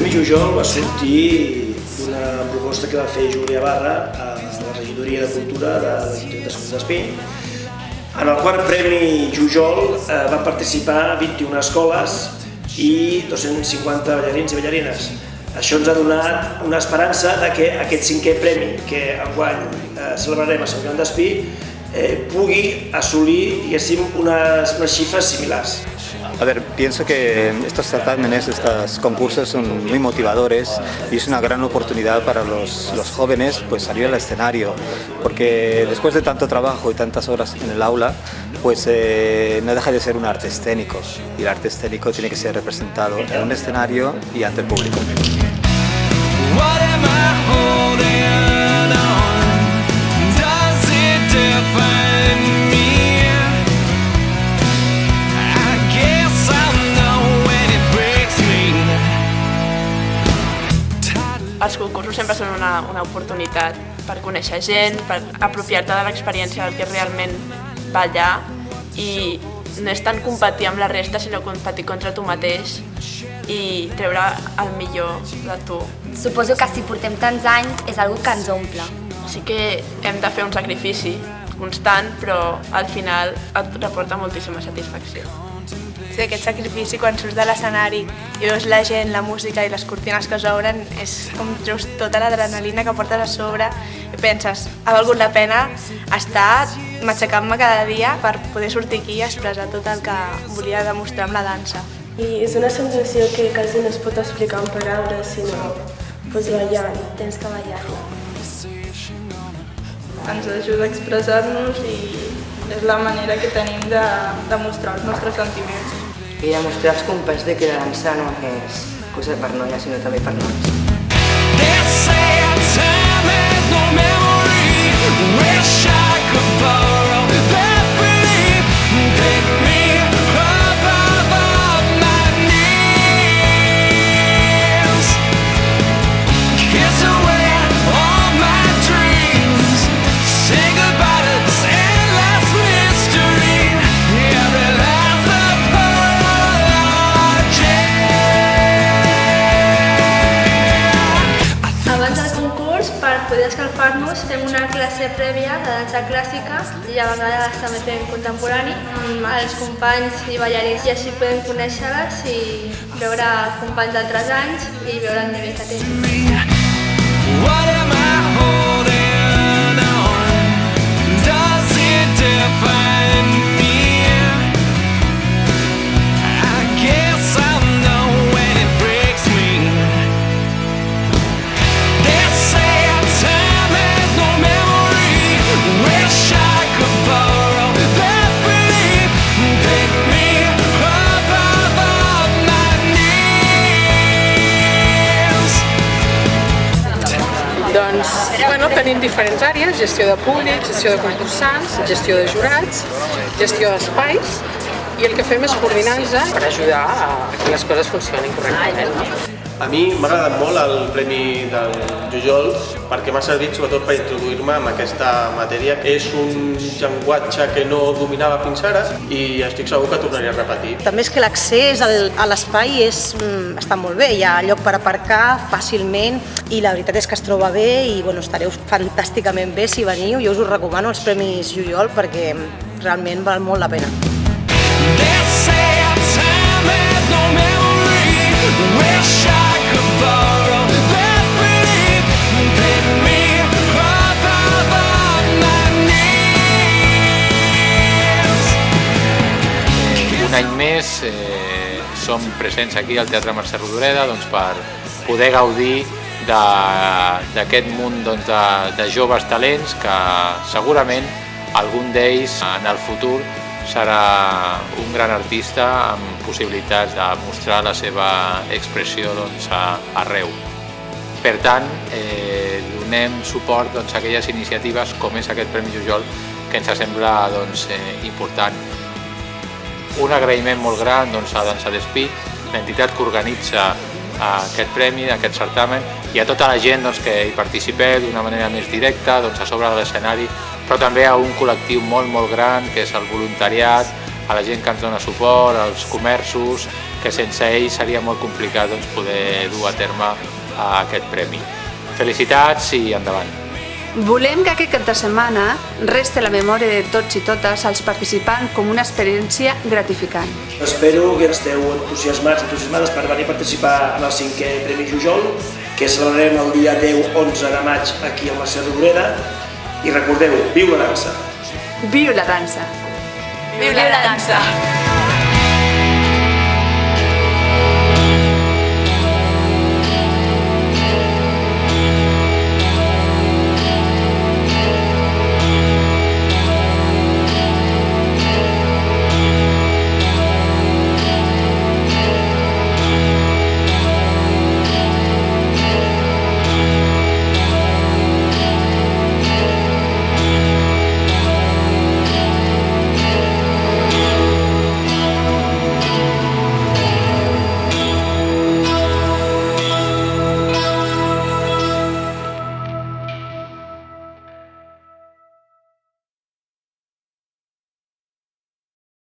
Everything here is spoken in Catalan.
Premi Jujol va sortir d'una proposta que va fer Júlia Barra a la regidoria de Cultura de l'Ajuntament de Sant d'Espí. En el quart Premi Jujol van participar 21 escoles i 250 ballarins i ballarines. Això ens ha donat una esperança de que aquest cinquè premi que enguany celebrarem a Sant Joan d'Espí pugui assolir, diguéssim, unas xifres similars. A ver, pienso que estos certámenes, estos concursos son muy motivadores y es una gran oportunidad para los jóvenes pues salir al escenario, porque después de tanto trabajo y tantas horas en el aula, pues no deja de ser un arte escénico, y el arte escénico tiene que ser representado en un escenario y ante el público. Els concursos sempre són una oportunitat per conèixer gent, per apropiar-te de l'experiència del que és realment ballar, i no és tant competir amb la resta, sinó competir contra tu mateix i treure el millor de tu. Suposo que si portem tants anys és algo que ens omple. Sí que hem de fer un sacrifici constant, però al final et reporta moltíssima satisfacció. Sí, aquest sacrifici, quan surts de l'escenari i veus la gent, la música i les cortines que s'obren, és com treus tota l'adrenalina que portes a sobre i penses, ha valgut la pena estar matxacant-me cada dia per poder sortir aquí i expressar tot el que volia demostrar amb la dansa. I és una sensació que quasi no es pot explicar en paraules, sinó ballant, tens que ballar-la. Ens ajuda a expressar-nos i és la manera que tenim de demostrar els nostres sentiments. I demostrar als companys que la dansa no és cosa per noies, sinó també per nois. Per poder escalfar-nos fem una classe prèvia de dansa clàssica i a vegades també fem contemporani amb els companys i ballarins, i així podem conèixer-les i veure companys d'altres anys i veure el nivell que tenen. Tenim diferents àrees: gestió de públic, gestió de concursants, gestió de jurats, gestió d'espais, i el que fem és coordinar-nos per ajudar a que les coses funcionin correctament. A mi m'ha agradat molt el Premi del Jujol perquè m'ha servit sobretot per introduir-me en aquesta matèria. És un llenguatge que no dominava fins ara i estic segur que tornaria a repetir. També és que l'accés a l'espai està molt bé, hi ha lloc per aparcar fàcilment i la veritat és que es troba bé i estareu fantàsticament bé si veniu. Jo us recomano els Premis Jujol perquè realment val molt la pena. Un any més som presents aquí al Teatre Mercè Rodoreda per poder gaudir d'aquest munt de joves talents que segurament algun d'ells en el futur serà un gran artista amb possibilitats de mostrar la seva expressió arreu. Per tant, donem suport a aquelles iniciatives com és aquest Premi Jujol que ens sembla important. Un agraïment molt gran a Dansa d'Espí, l'entitat que organitza aquest premi, aquest certamen, i a tota la gent que hi participeu d'una manera més directa a sobre de l'escenari, però també a un col·lectiu molt gran que és el voluntariat, a la gent que ens dona suport, als comerços, que sense ells seria molt complicat poder dur a terme aquest premi. Felicitats i endavant! Volem que aquest cap de setmana resti a la memòria de tots i totes els participants com una experiència gratificant. Espero que esteu entusiasmats i entusiasmades per venir a participar en el 5è Premi Jujol, que celebrarem el dia 10-11 de maig aquí a Mercè Rodoreda. I recordeu, viu la dansa! Viu la dansa! Viu la dansa!